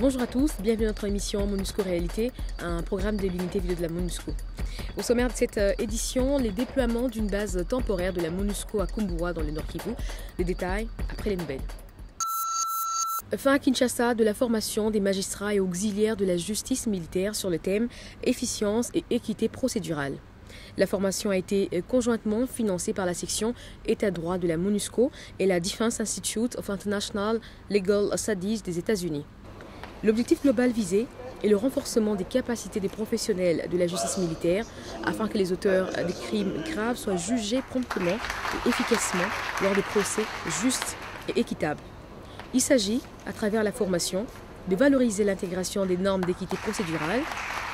Bonjour à tous, bienvenue à notre émission MONUSCO Réalité, un programme de l'unité vidéo de la MONUSCO. Au sommaire de cette édition, les déploiements d'une base temporaire de la MONUSCO à Kumbua dans le Nord Kivu. Les détails après les nouvelles. Fin à Kinshasa de la formation des magistrats et auxiliaires de la justice militaire sur le thème efficience et équité procédurale. La formation a été conjointement financée par la section État droit de la MONUSCO et la Defense Institute of International Legal Studies des États-Unis. L'objectif global visé est le renforcement des capacités des professionnels de la justice militaire afin que les auteurs des crimes graves soient jugés promptement et efficacement lors de procès justes et équitables. Il s'agit, à travers la formation, de valoriser l'intégration des normes d'équité procédurale,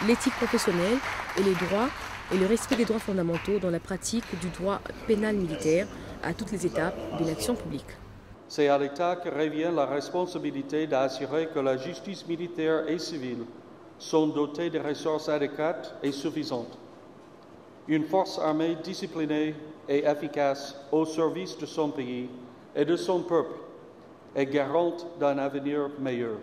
l'éthique professionnelle et les droits et le respect des droits fondamentaux dans la pratique du droit pénal militaire à toutes les étapes de l'action publique. C'est à l'État que revient la responsabilité d'assurer que la justice militaire et civile sont dotées de ressources adéquates et suffisantes. Une force armée disciplinée et efficace au service de son pays et de son peuple est garante d'un avenir meilleur.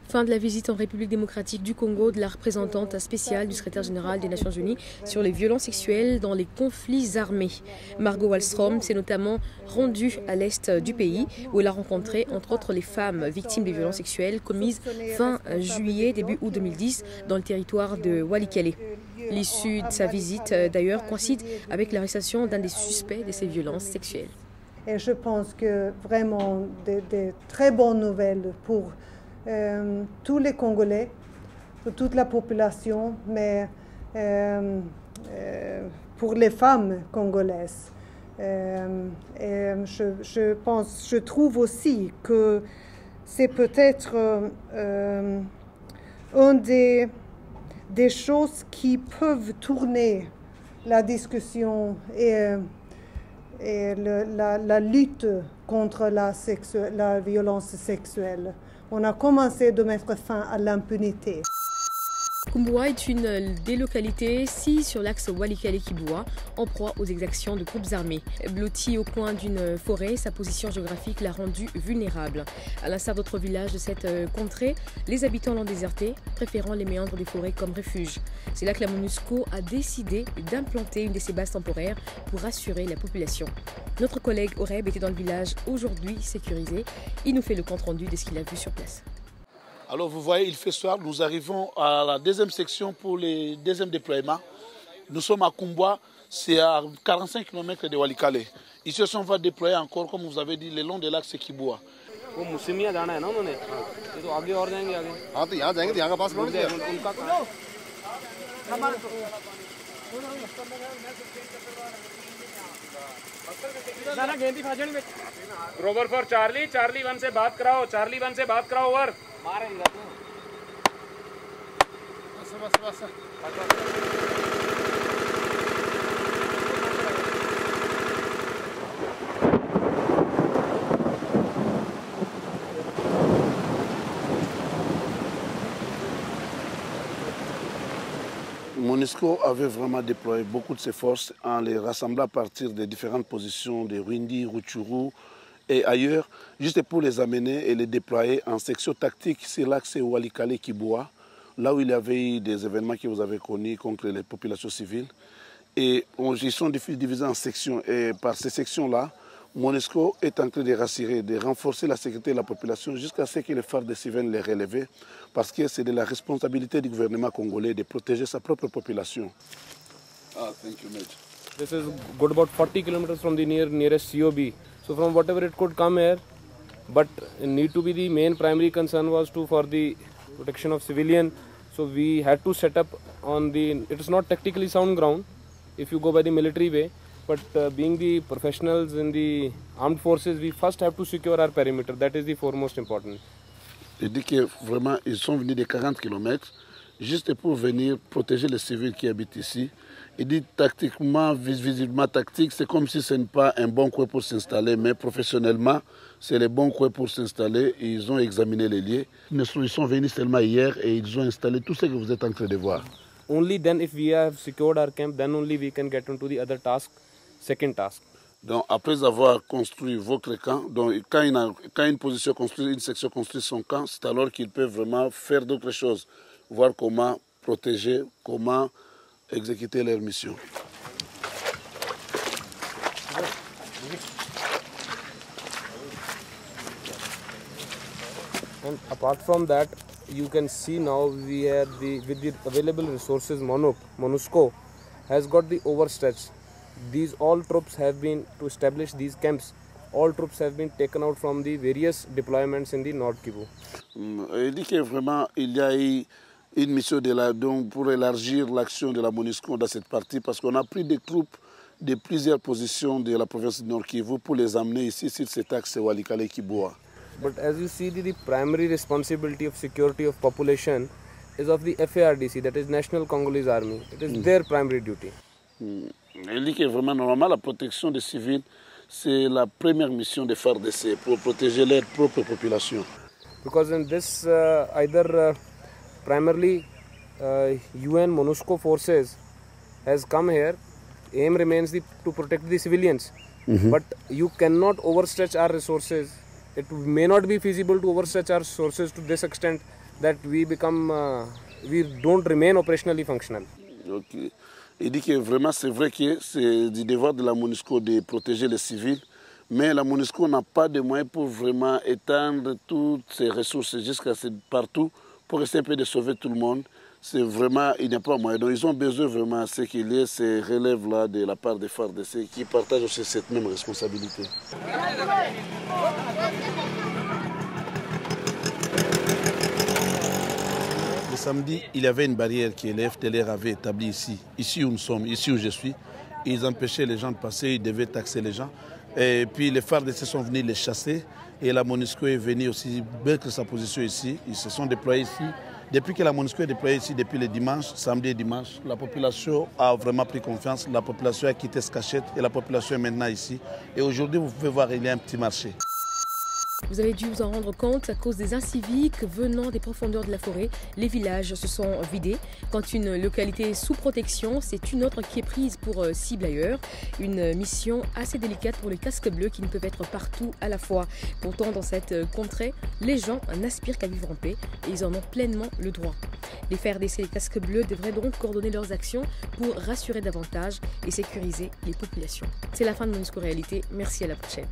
Fin de la visite en République démocratique du Congo de la représentante spéciale du secrétaire général des Nations Unies sur les violences sexuelles dans les conflits armés. Margot Wallström s'est notamment rendue à l'est du pays où elle a rencontré entre autres les femmes victimes des violences sexuelles commises fin juillet, début août 2010 dans le territoire de Walikale. L'issue de sa visite d'ailleurs coïncide avec l'arrestation d'un des suspects de ces violences sexuelles. Et je pense que vraiment des très bonnes nouvelles pour tous les Congolais, pour toute la population, mais pour les femmes congolaises. Et je trouve aussi que c'est peut-être une des choses qui peuvent tourner la discussion et la lutte contre la violence sexuelle. On a commencé de mettre fin à l'impunité. Kumbua est une des localités situées sur l'axe Walikale-Kiboua, en proie aux exactions de groupes armés. Blotti au coin d'une forêt, sa position géographique l'a rendu vulnérable. À l'instar d'autres villages de cette contrée, les habitants l'ont déserté, préférant les méandres des forêts comme refuge. C'est là que la MONUSCO a décidé d'implanter une de ces bases temporaires pour rassurer la population. Notre collègue Oreb était dans le village aujourd'hui sécurisé. Il nous fait le compte-rendu de ce qu'il a vu sur place. Alors vous voyez, il fait soir, nous arrivons à la deuxième section pour le deuxième déploiement. Nous sommes à Kumbua, c'est à 45 km de Walikale. Ici, on va déployer encore, comme vous avez dit, le long de l'axe Kiboua. Rover for Charlie, Charlie 1 से बात कराओ, चार्ली 1 से बात कराओ ओवर। मारेंगे तू। बस। MONUSCO avait vraiment déployé beaucoup de ses forces en les rassemblant à partir des différentes positions de Rwindi, Rutshuru et ailleurs, juste pour les amener et les déployer en section tactique sur l'axe Walikale-Kiboua, là où il y avait eu des événements que vous avez connus contre les populations civiles. Et ils sont divisés en sections et par ces sections-là, MONUSCO est en train de rassurer, de renforcer la sécurité de la population jusqu'à ce que les phares de civils les relèvent, parce que c'est de la responsabilité du gouvernement congolais de protéger sa propre population. Thank you, mate. This is good about 40 kilometers from the nearest COB. So from whatever it could come here, but need to be the main primary concern was for the protection of civilian. So we had to set up on the, it is not tactically sound ground if you go by the military way. But being the professionals in the armed forces, we first have to secure our perimeter. That is the foremost important. Il dit que vraiment, ils sont venus de 40 km juste pour venir protéger les civils qui habitent ici. Il dit tactiquement, visiblement tactique, c'est comme si ce n'est pas un bon coin pour s'installer, mais professionnellement, c'est le bon coin pour s'installer. Ils ont examiné les lieux. Ils sont venus seulement hier et ils ont installé tout ce que vous êtes en train de voir. Only then, if we have secured our camp, then only we can get on to the other task, second task. Donc, après avoir construit votre camp, donc, quand une position construit, une section construit son camp, c'est alors qu'ils peuvent vraiment faire d'autres choses, voir comment protéger, comment exécuter leur mission. And apart from that, you can see now we have with the available resources, MONUSCO has got the overstretch. These all troops have been, to establish these camps, all troops have been taken out from the various deployments in the Nord Kivu. Il dit que vraiment il y a eu une mission pour élargir l'action de la MONUSCO dans cette partie parce qu'on a pris des troupes de plusieurs positions de la province du Nord Kivu pour les amener ici sur cet axe Walikale-Kiboua. But as you see, the primary responsibility of security of population is of the FARDC, that is National Congolese Army. It is their primary duty. Il dit que vraiment, normalement, la protection des civils, c'est la première mission des FARDC pour protéger leur propre population. Because in this, primarily UN MONUSCO forces has come here. Aim remains to protect the civilians. But you cannot overstretch our resources. It may not be feasible to overstretch our resources to this extent that we don't remain operationally functional. Okay. Il dit que vraiment c'est vrai que c'est du devoir de la MONUSCO de protéger les civils, mais la MONUSCO n'a pas de moyens pour vraiment étendre toutes ses ressources jusqu'à partout pour essayer un peu de sauver tout le monde. C'est vraiment, il n'y a pas moyen. Donc ils ont besoin vraiment ce qu'il y ait ces relèves-là de la part des FARDC qui partagent aussi cette même responsabilité. Le samedi, il y avait une barrière que les FDLR avaient établie ici. Ici où nous sommes, ici où je suis. Ils empêchaient les gens de passer, ils devaient taxer les gens. Et puis les FARDC sont venus les chasser. Et la MONUSCO est venue aussi mettre sa position ici. Ils se sont déployés ici. Depuis que la MONUSCO est déployée ici, depuis le dimanche, samedi et dimanche, la population a vraiment pris confiance. La population a quitté ce cachette et la population est maintenant ici. Et aujourd'hui, vous pouvez voir, il y a un petit marché. Vous avez dû vous en rendre compte, à cause des inciviques venant des profondeurs de la forêt, les villages se sont vidés. Quand une localité est sous protection, c'est une autre qui est prise pour cible ailleurs. Une mission assez délicate pour les casques bleus qui ne peuvent être partout à la fois. Pourtant, dans cette contrée, les gens n'aspirent qu'à vivre en paix et ils en ont pleinement le droit. Les FARDC et les casques bleus devraient donc coordonner leurs actions pour rassurer davantage et sécuriser les populations. C'est la fin de MONUSCO Réalité. Merci, à la prochaine.